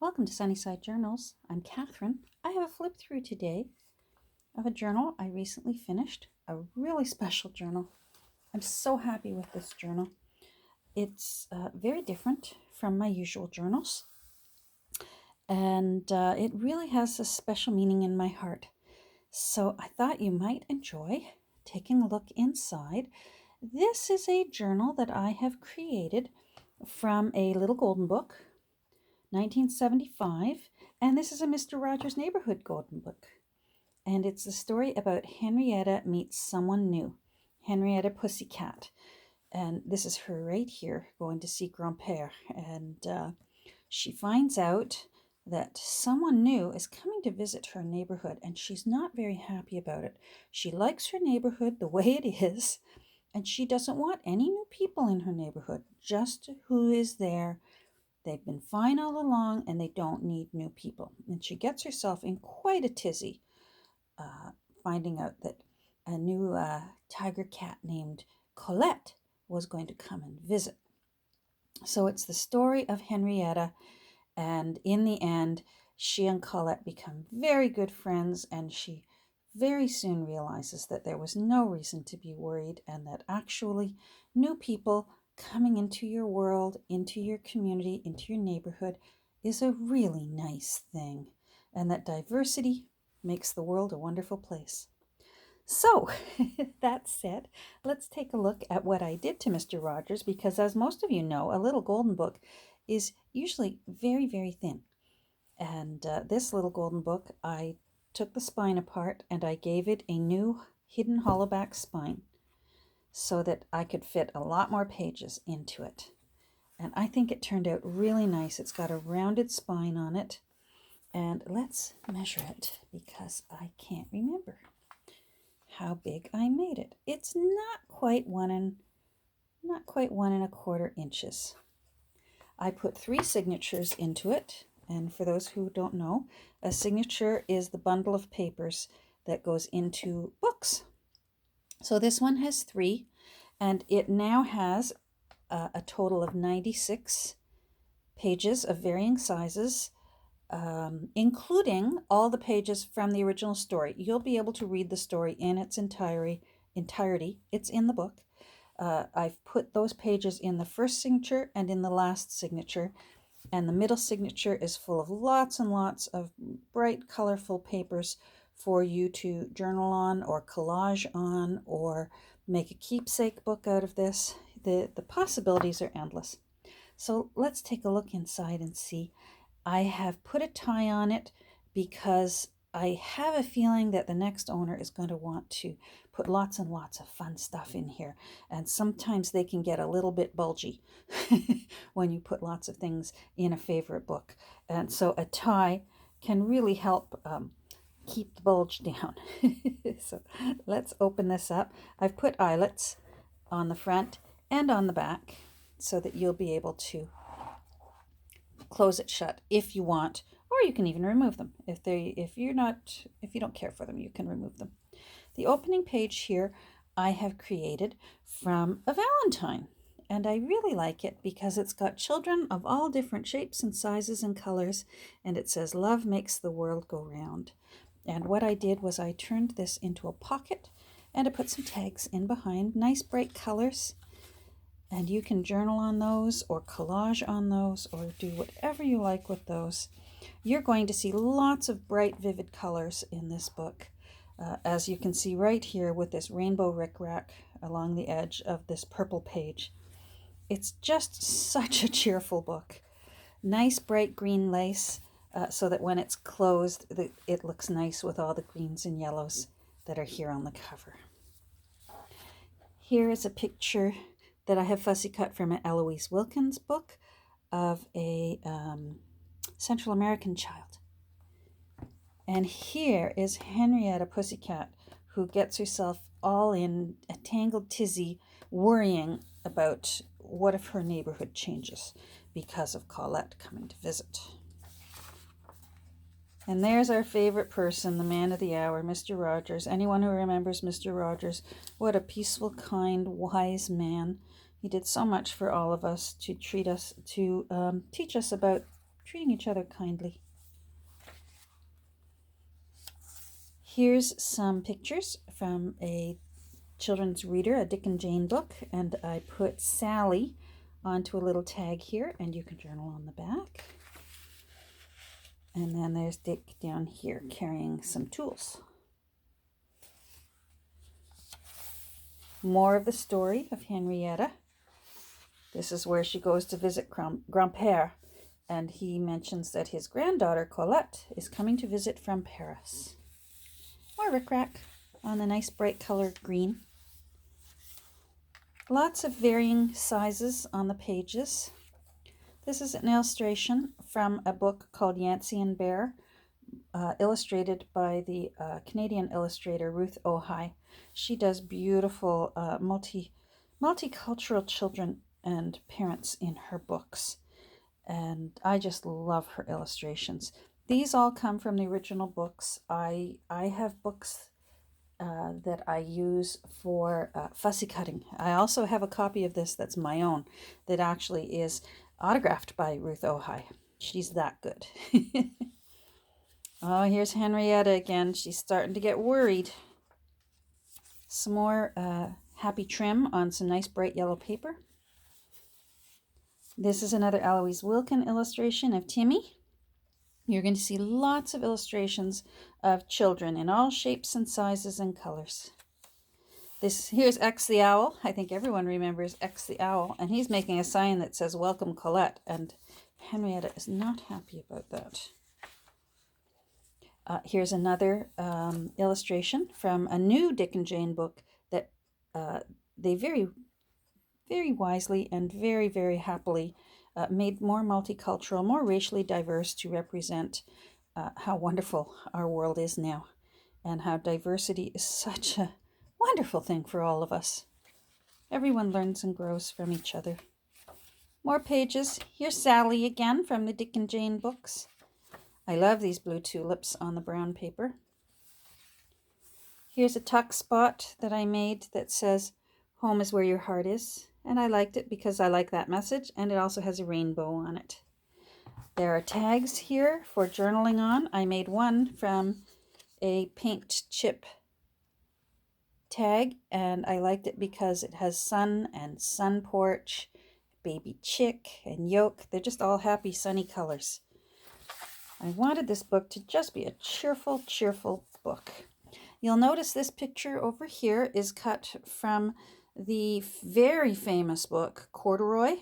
Welcome to Sunnyside Journals. I'm Catherine. I have a flip through today of a journal I recently finished, a really special journal. I'm so happy with this journal. It's very different from my usual journals, and it really has a special meaning in my heart. So I thought you might enjoy taking a look inside. This is a journal that I have created from a little golden book, 1975, and this is a Mr. Rogers' Neighborhood golden book. And it's a story about Henrietta meets someone new, Henrietta Pussycat. And this is her right here going to see Grand-Père. And she finds out that someone new is coming to visit her neighborhood, and she's not very happy about it. She likes her neighborhood the way it is, and she doesn't want any new people in her neighborhood, just who is there. They've been fine all along, and they don't need new people. And she gets herself in quite a tizzy, finding out that a new tiger cat named Colette was going to come and visit. So it's the story of Henrietta, and in the end, she and Colette become very good friends, and she very soon realizes that there was no reason to be worried, and that actually new people coming into your world, into your community, into your neighborhood is a really nice thing, and that diversity makes the world a wonderful place. So, that said, let's take a look at what I did to Mr. Rogers, because as most of you know, a little golden book is usually very, very thin. And this little golden book, I took the spine apart and I gave it a new hidden hollowback spine so that I could fit a lot more pages into it. And I think it turned out really nice. It's got a rounded spine on it. And let's measure it because I can't remember how big I made it. It's not quite 1.25 inches. I put 3 signatures into it. And for those who don't know, a signature is the bundle of papers that goes into books. So this one has 3, and it now has a total of 96 pages of varying sizes, including all the pages from the original story. You'll be able to read the story in its entirety. It's in the book. I've put those pages in the first signature and in the last signature. And the middle signature is full of lots and lots of bright, colorful papers for you to journal on or collage on or make a keepsake book out of this. The possibilities are endless. So let's take a look inside and see. I have put a tie on it because I have a feeling that the next owner is going to want to put lots and lots of fun stuff in here. And sometimes they can get a little bit bulgy when you put lots of things in a favorite book. And so a tie can really help keep the bulge down. So let's open this up. I've put eyelets on the front and on the back so that you'll be able to close it shut if you want, or you can even remove them. If you don't care for them, you can remove them. The opening page here I have created from a Valentine, and I really like it because it's got children of all different shapes and sizes and colors, and it says love makes the world go round. And what I did was I turned this into a pocket and I put some tags in behind, nice bright colors. And you can journal on those or collage on those or do whatever you like with those. You're going to see lots of bright, vivid colors in this book, as you can see right here with this rainbow rickrack along the edge of this purple page. It's just such a cheerful book. Nice bright green lace so that when it's closed, it looks nice with all the greens and yellows that are here on the cover. Here is a picture that I have fussy cut from an Eloise Wilkins book of a Central American child. And here is Henrietta Pussycat, who gets herself all in a tangled tizzy, worrying about what if her neighborhood changes because of Colette coming to visit. And there's our favorite person, the man of the hour, Mr. Rogers. Anyone who remembers Mr. Rogers, what a peaceful, kind, wise man. He did so much for all of us to teach us about treating each other kindly. Here's some pictures from a children's reader, a Dick and Jane book, and I put Sally onto a little tag here, and you can journal on the back. And then there's Dick down here carrying some tools. More of the story of Henrietta. This is where she goes to visit Grand-Père, and he mentions that his granddaughter Colette is coming to visit from Paris. More rickrack on the nice bright colored green. Lots of varying sizes on the pages. This is an illustration from a book called Yancey and Bear, illustrated by the Canadian illustrator Ruth Ohi. She does beautiful multicultural children and parents in her books, and I just love her illustrations. These all come from the original books. I have books that I use for fussy cutting. I also have a copy of this that's my own that actually is autographed by Ruth Ohi. She's that good. Oh, here's Henrietta again. She's starting to get worried. Some more happy trim on some nice bright yellow paper. This is another Eloise Wilkin illustration of Timmy. You're going to see lots of illustrations of children in all shapes and sizes and colors. Here's X the Owl. I think everyone remembers X the Owl, and he's making a sign that says "Welcome Colette," and Henrietta is not happy about that. Here's another illustration from a new Dick and Jane book that they very, very wisely and very, very happily made more multicultural, more racially diverse to represent how wonderful our world is now, and how diversity is such a wonderful thing for all of us. Everyone learns and grows from each other. More pages. Here's Sally again from the Dick and Jane books. I love these blue tulips on the brown paper. Here's a tuck spot that I made that says, "Home is where your heart is." And I liked it because I like that message, and it also has a rainbow on it. There are tags here for journaling on. I made one from a paint chip tag, and I liked it because it has sun and sun porch, baby chick and yolk. They're just all happy sunny colors. I wanted this book to just be a cheerful, cheerful book. You'll notice this picture over here is cut from the very famous book, Corduroy.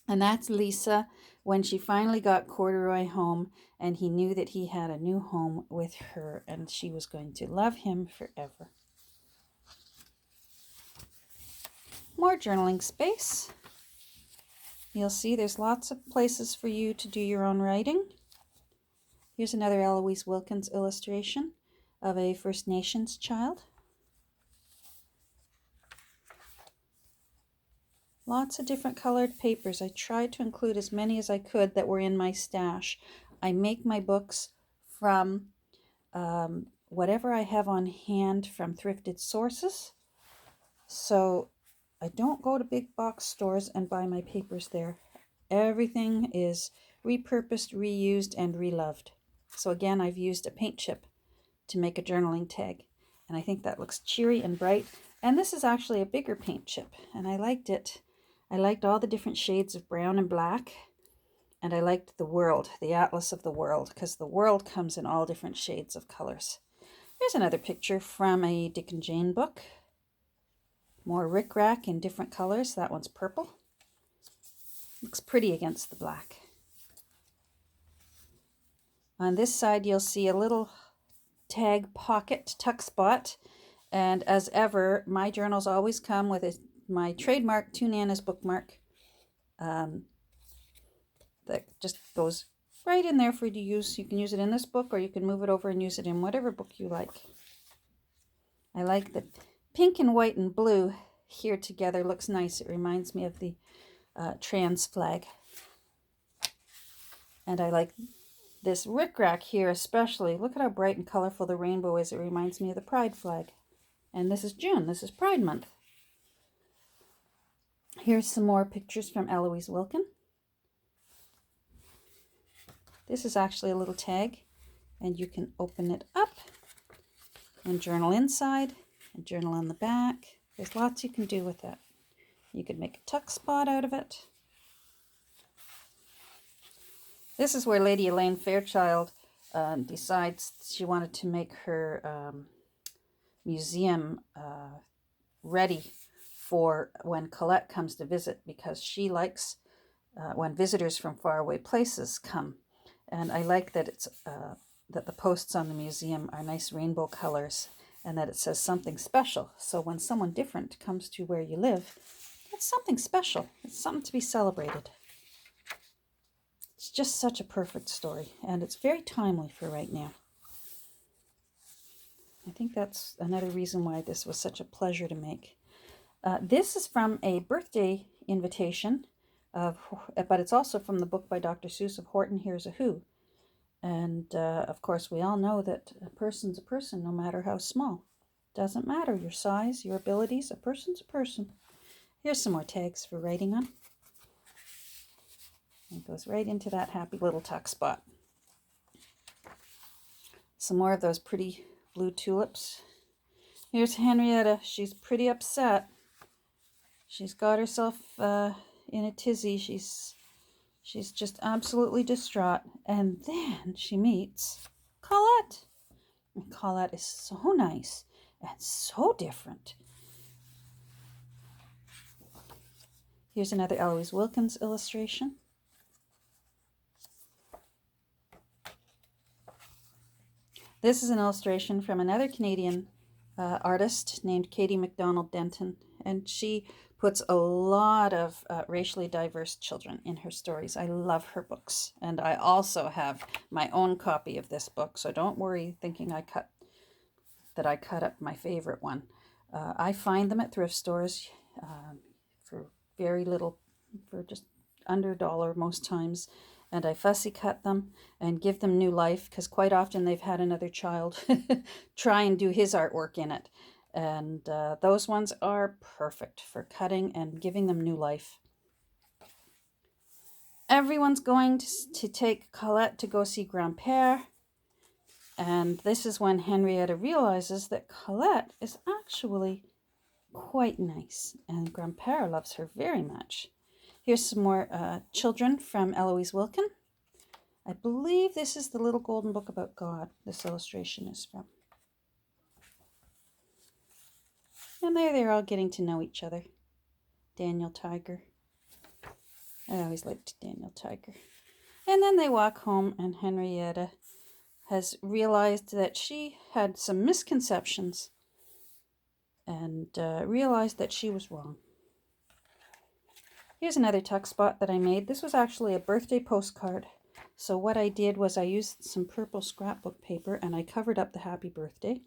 And that's Lisa when she finally got Corduroy home, and he knew that he had a new home with her, and she was going to love him forever. More journaling space. You'll see there's lots of places for you to do your own writing. Here's another Eloise Wilkins illustration of a First Nations child. Lots of different colored papers. I tried to include as many as I could that were in my stash. I make my books from whatever I have on hand from thrifted sources. So I don't go to big box stores and buy my papers there. Everything is repurposed, reused, and reloved. So again, I've used a paint chip to make a journaling tag, and I think that looks cheery and bright. And this is actually a bigger paint chip, and I liked it. I liked all the different shades of brown and black, and I liked the world, the atlas of the world, because the world comes in all different shades of colors. Here's another picture from a Dick and Jane book. More rickrack in different colors. That one's purple. Looks pretty against the black. On this side, you'll see a little tag pocket tuck spot. And as ever, my journals always come with my trademark Two Nanas bookmark that just goes right in there for you to use. You can use it in this book, or you can move it over and use it in whatever book you like. I like the pink and white and blue here together. Looks nice. It reminds me of the trans flag. And I like this rickrack here especially. Look at how bright and colorful the rainbow is. It reminds me of the pride flag. And this is June. This is Pride Month. Here's some more pictures from Eloise Wilkin. This is actually a little tag, and you can open it up and journal inside and journal on the back. There's lots you can do with it. You could make a tuck spot out of it. This is where Lady Elaine Fairchild decides she wanted to make her museum ready for when Colette comes to visit, because she likes when visitors from faraway places come. And I like that it's that the posts on the museum are nice rainbow colors, and that it says something special. So when someone different comes to where you live, it's something special. It's something to be celebrated. It's just such a perfect story, and it's very timely for right now. I think that's another reason why this was such a pleasure to make. This is from a birthday invitation, but it's also from the book by Dr. Seuss of Horton Hears a Who. And of course, we all know that a person's a person, no matter how small. Doesn't matter your size, your abilities, a person's a person. Here's some more tags for writing on. It goes right into that happy little tuck spot. Some more of those pretty blue tulips. Here's Henrietta. She's pretty upset. She's got herself in a tizzy. She's just absolutely distraught. And then she meets Colette. And Colette is so nice and so different. Here's another Eloise Wilkins illustration. This is an illustration from another Canadian artist named Katie MacDonald Denton, and she puts a lot of racially diverse children in her stories. I love her books, and I also have my own copy of this book, so don't worry thinking I cut up my favorite one. I find them at thrift stores for very little, for just under $1 most times. And I fussy cut them and give them new life, because quite often they've had another child try and do his artwork in it. And those ones are perfect for cutting and giving them new life. Everyone's going to take Colette to go see Grand-Père. And this is when Henrietta realizes that Colette is actually quite nice. And Grand-Père loves her very much. Here's some more children from Eloise Wilkin. I believe this is the Little Golden Book About God this illustration is from. And there they're all getting to know each other. Daniel Tiger. I always liked Daniel Tiger. And then they walk home, and Henrietta has realized that she had some misconceptions and realized that she was wrong. Here's another tuck spot that I made. This was actually a birthday postcard. So what I did was I used some purple scrapbook paper and I covered up the happy birthday.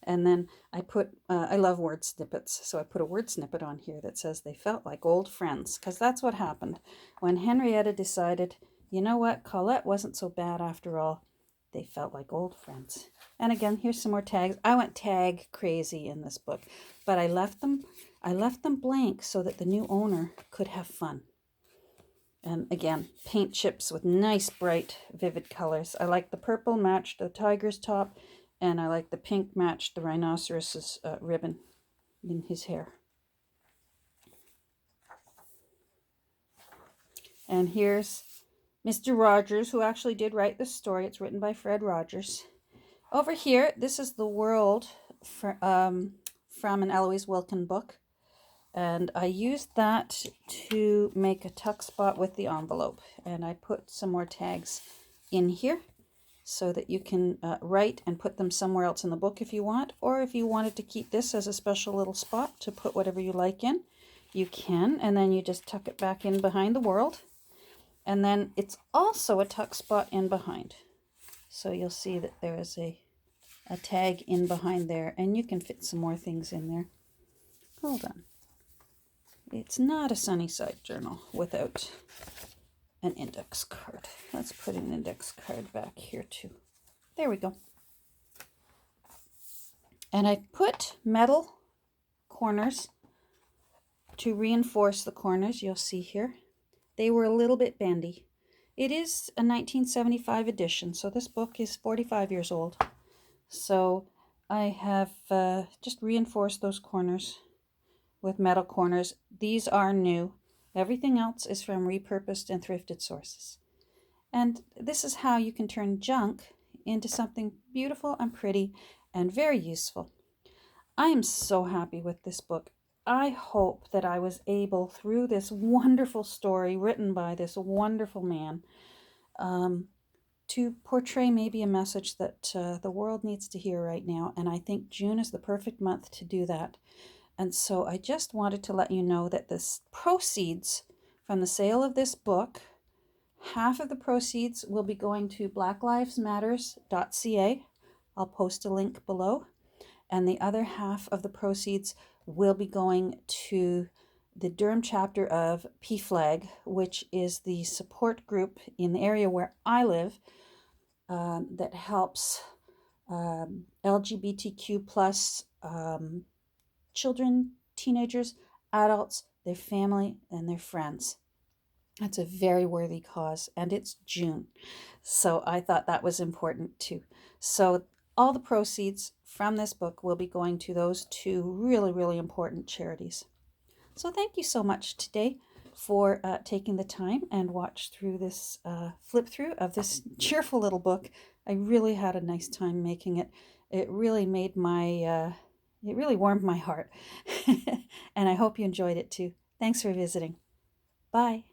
And then I put, I love word snippets, so I put a word snippet on here that says they felt like old friends, because that's what happened. When Henrietta decided, you know what, Colette wasn't so bad after all, they felt like old friends. And again, here's some more tags. I went tag crazy in this book, but I left them blank so that the new owner could have fun. And again, paint chips with nice, bright, vivid colors. I like the purple matched the tiger's top, and I like the pink matched the rhinoceros's ribbon in his hair. And here's Mr. Rogers, who actually did write this story. It's written by Fred Rogers. Over here, this is the world from an Eloise Wilkin book. And I used that to make a tuck spot with the envelope. And I put some more tags in here so that you can write and put them somewhere else in the book if you want. Or if you wanted to keep this as a special little spot to put whatever you like in, you can. And then you just tuck it back in behind the world. And then it's also a tuck spot in behind. So you'll see that there is a tag in behind there. And you can fit some more things in there. Hold on. It's not a Sunnyside journal without an index card. Let's put an index card back here too. There we go. And I put metal corners to reinforce the corners. You'll see here. They were a little bit bendy. It is a 1975 edition, so this book is 45 years old. So I have just reinforced those corners with metal corners. These are new. Everything else is from repurposed and thrifted sources. And this is how you can turn junk into something beautiful and pretty and very useful. I am so happy with this book. I hope that I was able, through this wonderful story written by this wonderful man, to portray maybe a message that the world needs to hear right now. And I think June is the perfect month to do that. And so I just wanted to let you know that the proceeds from the sale of this book, half of the proceeds will be going to blacklivesmatters.ca. I'll post a link below. And the other half of the proceeds will be going to the Durham chapter of PFLAG, which is the support group in the area where I live that helps LGBTQ plus children, teenagers, adults, their family, and their friends. That's a very worthy cause, and it's June. So I thought that was important too. So all the proceeds from this book will be going to those two really, really important charities. So thank you so much today for taking the time and watch through this flip through of this cheerful little book. I really had a nice time making it. It really made my, it really warmed my heart. And I hope you enjoyed it too. Thanks for visiting. Bye.